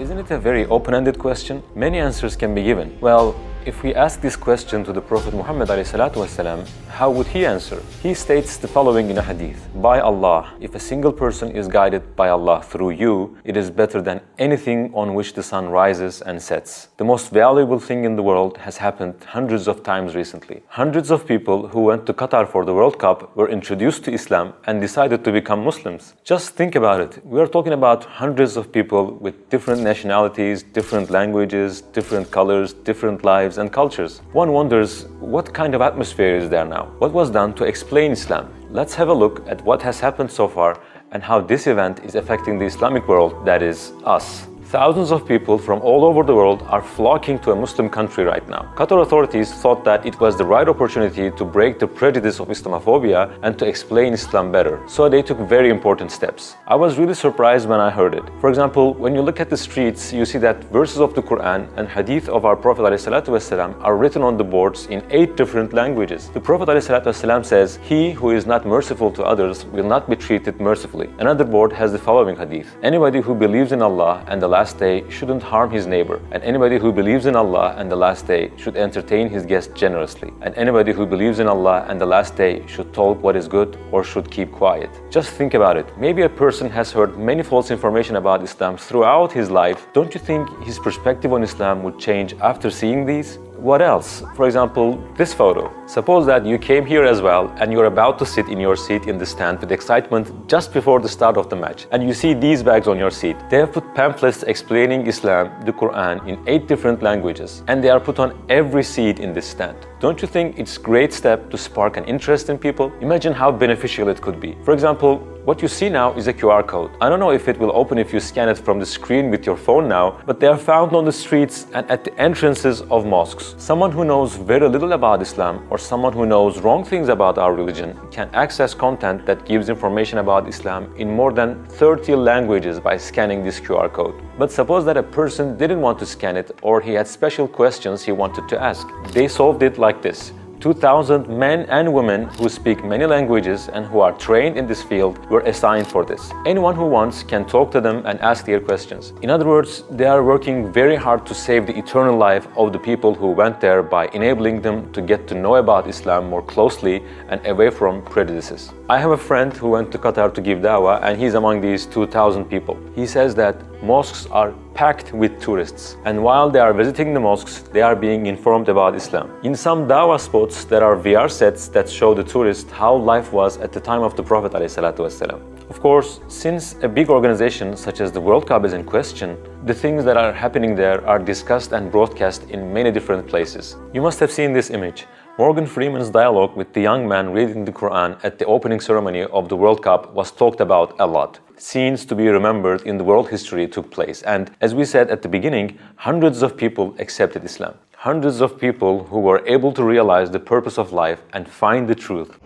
Isn't it a very open-ended question? Many answers can be given. Well, if we ask this question to the Prophet Muhammad ﷺ, how would he answer? He states the following in a hadith: by Allah, if a single person is guided by Allah through you, it is better than anything on which the sun rises and sets. The most valuable thing in the world has happened hundreds of times recently. Hundreds of people who went to Qatar for the World Cup were introduced to Islam and decided to become Muslims. Just think about it. We are talking about hundreds of people with different nationalities, different languages, different colors, different lives and cultures. One wonders, what kind of atmosphere is there now? What was done to explain Islam? Let's have a look at what has happened so far and how this event is affecting the Islamic world, that is, us. Thousands of people from all over the world are flocking to a Muslim country right now. Qatar authorities thought that it was the right opportunity to break the prejudice of Islamophobia and to explain Islam better. So they took very important steps. I was really surprised when I heard it. For example, when you look at the streets, you see that verses of the Quran and hadith of our Prophet ﷺ are written on the boards in 8 different languages. The Prophet ﷺ says, "He who is not merciful to others will not be treated mercifully." Another board has the following hadith: "Anybody who believes in Allah and the last day shouldn't harm his neighbor, and anybody who believes in Allah and the last day should entertain his guest generously, and anybody who believes in Allah and the last day should talk what is good or should keep quiet." Just think about it. Maybe a person has heard many false information about Islam throughout his life. Don't you think his perspective on Islam would change after seeing these? What else? For example, this photo. Suppose that you came here as well and you're about to sit in your seat in the stand with excitement just before the start of the match, and you see these bags on your seat. They have put pamphlets explaining Islam, the Quran, in 8 different languages, and they are put on every seat in this stand. Don't you think it's a great step to spark an interest in people? Imagine how beneficial it could be. For example, what you see now is a QR code. I don't know if it will open if you scan it from the screen with your phone now, but they are found on the streets and at the entrances of mosques. Someone who knows very little about Islam or someone who knows wrong things about our religion can access content that gives information about Islam in more than 30 languages by scanning this QR code. But suppose that a person didn't want to scan it, or he had special questions he wanted to ask. They solved it like this. 2,000 men and women who speak many languages and who are trained in this field were assigned for this. Anyone who wants can talk to them and ask their questions. In other words, they are working very hard to save the eternal life of the people who went there by enabling them to get to know about Islam more closely and away from prejudices. I have a friend who went to Qatar to give dawah, and he's among these 2,000 people. He says that mosques are packed with tourists, and while they are visiting the mosques, they are being informed about Islam. In some dawah spots, there are VR sets that show the tourists how life was at the time of the Prophet ﷺ. Of course, since a big organization such as the World Cup is in question, the things that are happening there are discussed and broadcast in many different places. You must have seen this image. Morgan Freeman's dialogue with the young man reading the Quran at the opening ceremony of the World Cup was talked about a lot. Scenes to be remembered in the world history took place, and as we said at the beginning, hundreds of people accepted Islam. Hundreds of people who were able to realize the purpose of life and find the truth.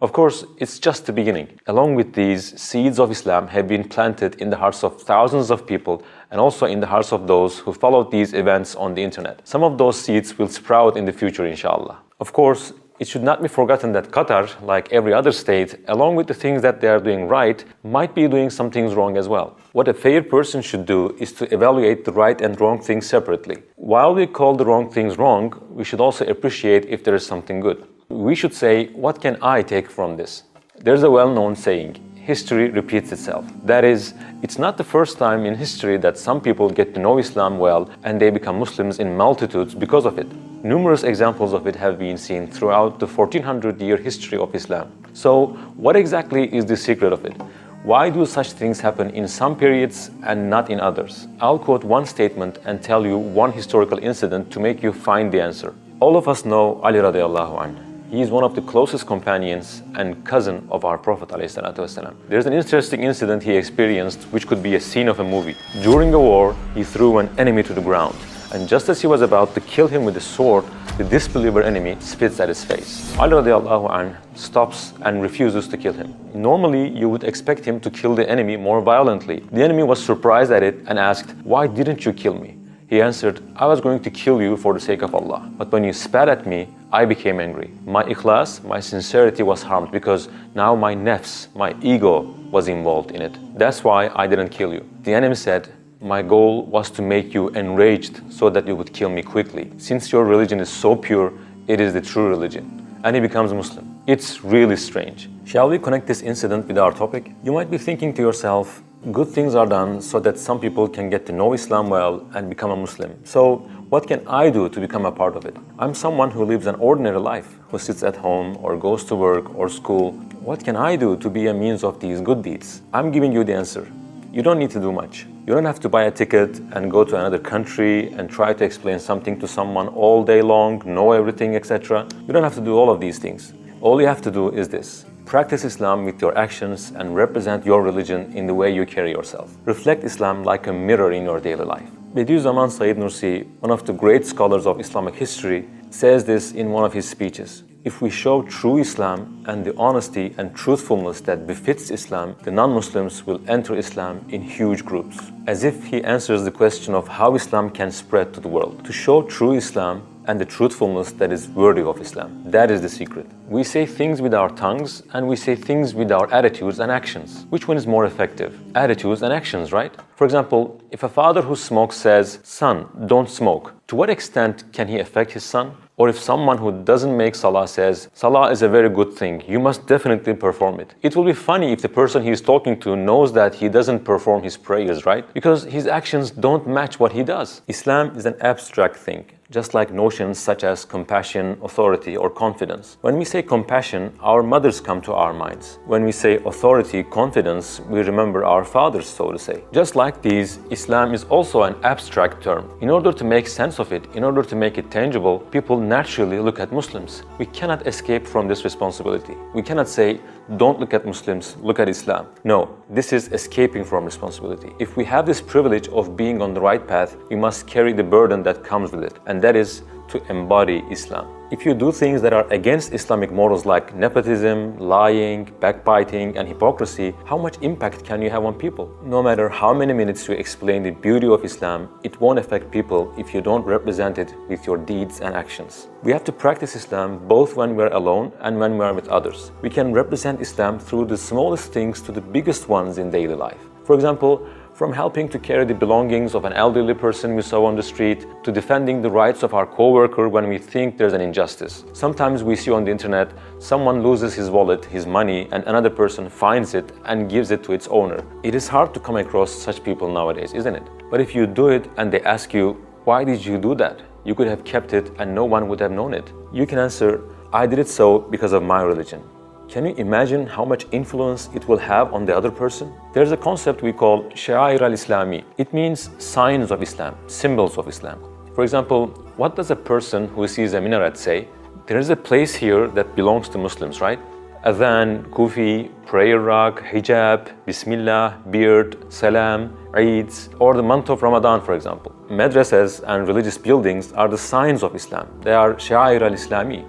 Of course, it's just the beginning. Along with these, seeds of Islam have been planted in the hearts of thousands of people and also in the hearts of those who followed these events on the internet. Some of those seeds will sprout in the future, inshallah. Of course, it should not be forgotten that Qatar, like every other state, along with the things that they are doing right, might be doing some things wrong as well. What a fair person should do is to evaluate the right and wrong things separately. While we call the wrong things wrong, we should also appreciate if there is something good. We should say, what can I take from this? There's a well-known saying, history repeats itself. That is, it's not the first time in history that some people get to know Islam well and they become Muslims in multitudes because of it. Numerous examples of it have been seen throughout the 1400-year history of Islam. So, what exactly is the secret of it? Why do such things happen in some periods and not in others? I'll quote one statement and tell you one historical incident to make you find the answer. All of us know Ali radiallahu anhu. He is one of the closest companions and cousin of our Prophet ﷺ. There's an interesting incident he experienced which could be a scene of a movie. During a war, he threw an enemy to the ground, and just as he was about to kill him with a sword, the disbeliever enemy spits at his face. Ali radiallahu anhu stops and refuses to kill him. Normally, you would expect him to kill the enemy more violently. The enemy was surprised at it and asked, "Why didn't you kill me?" He answered, "I was going to kill you for the sake of Allah. But when you spat at me, I became angry. My ikhlas, my sincerity was harmed because now my nafs, my ego was involved in it. That's why I didn't kill you. The enemy said, my goal was to make you enraged so that you would kill me quickly. Since your religion is so pure, it is the true religion. And he becomes Muslim. It's really strange. Shall we connect this incident with our topic? You might be thinking to yourself, good things are done so that some people can get to know Islam well and become a Muslim. So what can I do to become a part of it? I'm someone who lives an ordinary life, who sits at home or goes to work or school. What can I do to be a means of these good deeds? I'm giving you the answer. You don't need to do much. You don't have to buy a ticket and go to another country and try to explain something to someone all day long, know everything, etc. You don't have to do all of these things. All you have to do is this. Practice Islam with your actions and represent your religion in the way you carry yourself. Reflect Islam like a mirror in your daily life. Bediüzzaman Said Nursi, one of the great scholars of Islamic history, says this in one of his speeches. If we show true Islam and the honesty and truthfulness that befits Islam, the non-Muslims will enter Islam in huge groups. As if he answers the question of how Islam can spread to the world. To show true Islam and the truthfulness that is worthy of Islam. That is the secret. We say things with our tongues and we say things with our attitudes and actions. Which one is more effective? Attitudes and actions, right? For example, if a father who smokes says, son, don't smoke, to what extent can he affect his son? Or if someone who doesn't make salah says, salah is a very good thing, you must definitely perform it. It will be funny if the person he is talking to knows that he doesn't perform his prayers, right? Because his actions don't match what he does. Islam is an abstract thing, just like notions such as compassion, authority, or confidence. When we say compassion, our mothers come to our minds. When we say authority, confidence, we remember our fathers, so to say. Just like these, Islam is also an abstract term. In order to make sense of it, in order to make it tangible, people naturally look at Muslims. We cannot escape from this responsibility. We cannot say, don't look at Muslims, look at Islam. No, this is escaping from responsibility. If we have this privilege of being on the right path, we must carry the burden that comes with it, and that is to embody Islam. If you do things that are against Islamic morals like nepotism, lying, backbiting, and hypocrisy, how much impact can you have on people? No matter how many minutes you explain the beauty of Islam, it won't affect people if you don't represent it with your deeds and actions. We have to practice Islam both when we're alone and when we're with others. We can represent Islam through the smallest things to the biggest ones in daily life. For example, from helping to carry the belongings of an elderly person we saw on the street, to defending the rights of our coworker when we think there's an injustice. Sometimes we see on the internet, someone loses his wallet, his money, and another person finds it and gives it to its owner. It is hard to come across such people nowadays, isn't it? But if you do it and they ask you, why did you do that? You could have kept it and no one would have known it. You can answer, I did it so because of my religion. Can you imagine how much influence it will have on the other person? There's a concept we call Sha'air al-Islami. It means signs of Islam, symbols of Islam. For example, what does a person who sees a minaret say? There is a place here that belongs to Muslims, right? Adhan, kufi, prayer rug, hijab, bismillah, beard, salam, Eids, or the month of Ramadan, for example. Madrasas and religious buildings are the signs of Islam. They are Sha'air al-Islami.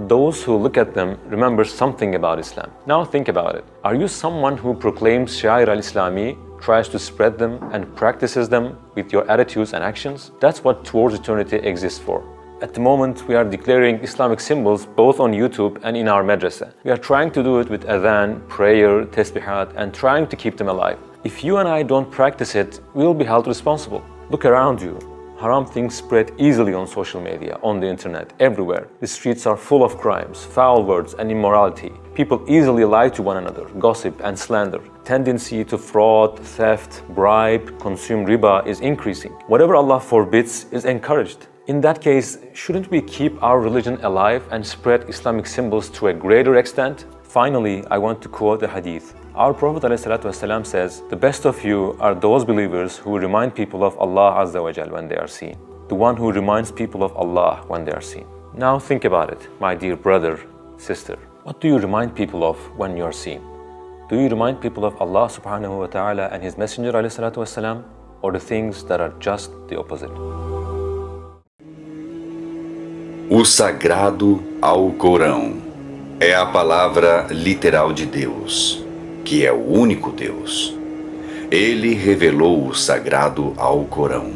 Those who look at them remember something about Islam. Now think about it. Are you someone who proclaims Sha'air al-Islami, tries to spread them and practices them with your attitudes and actions? That's what Towards Eternity exists for. At the moment, we are declaring Islamic symbols both on YouTube and in our madrasa. We are trying to do it with adhan, prayer, tasbihat, and trying to keep them alive. If you and I don't practice it, we will be held responsible. Look around you. Haram things spread easily on social media, on the internet, everywhere. The streets are full of crimes, foul words, and immorality. People easily lie to one another, gossip and slander. Tendency to fraud, theft, bribe, consume riba is increasing. Whatever Allah forbids is encouraged. In that case, shouldn't we keep our religion alive and spread Islamic symbols to a greater extent? Finally, I want to quote a hadith. Our Prophet ﷺ says, the best of you are those believers who remind people of Allah Azza wa Jal when they are seen. The one who reminds people of Allah when they are seen. Now think about it, my dear brother, sister. What do you remind people of when you are seen? Do you remind people of Allah subhanahu wa ta'ala and His Messenger ﷺ, or the things that are just the opposite? O Sagrado Alcorão é a palavra literal de Deus, que é o único Deus. Ele revelou o Sagrado Alcorão,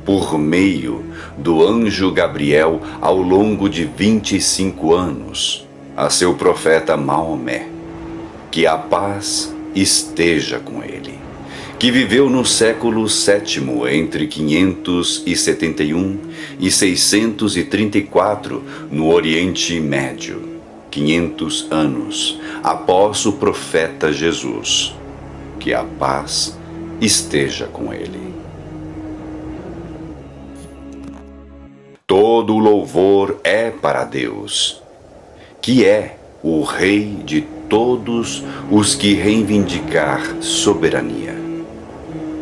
por meio do anjo Gabriel ao longo de 25 anos, a seu profeta Maomé, que a paz esteja com ele, que viveu no século VII entre 571 e 634 no Oriente Médio, 500 anos após o profeta Jesus, que a paz esteja com ele. Todo o louvor é para Deus, que é o Rei de todos os que reivindicar soberania,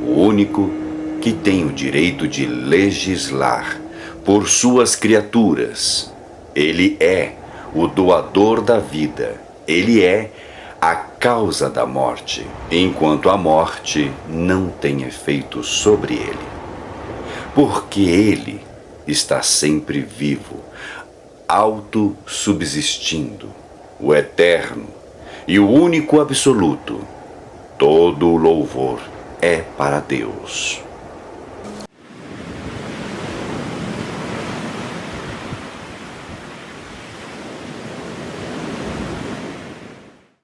o único que tem o direito de legislar por suas criaturas. Ele é o doador da vida, ele é a causa da morte, enquanto a morte não tem efeito sobre ele, porque ele está sempre vivo, autossubsistindo, o eterno e o único absoluto. Todo o louvor é para Deus.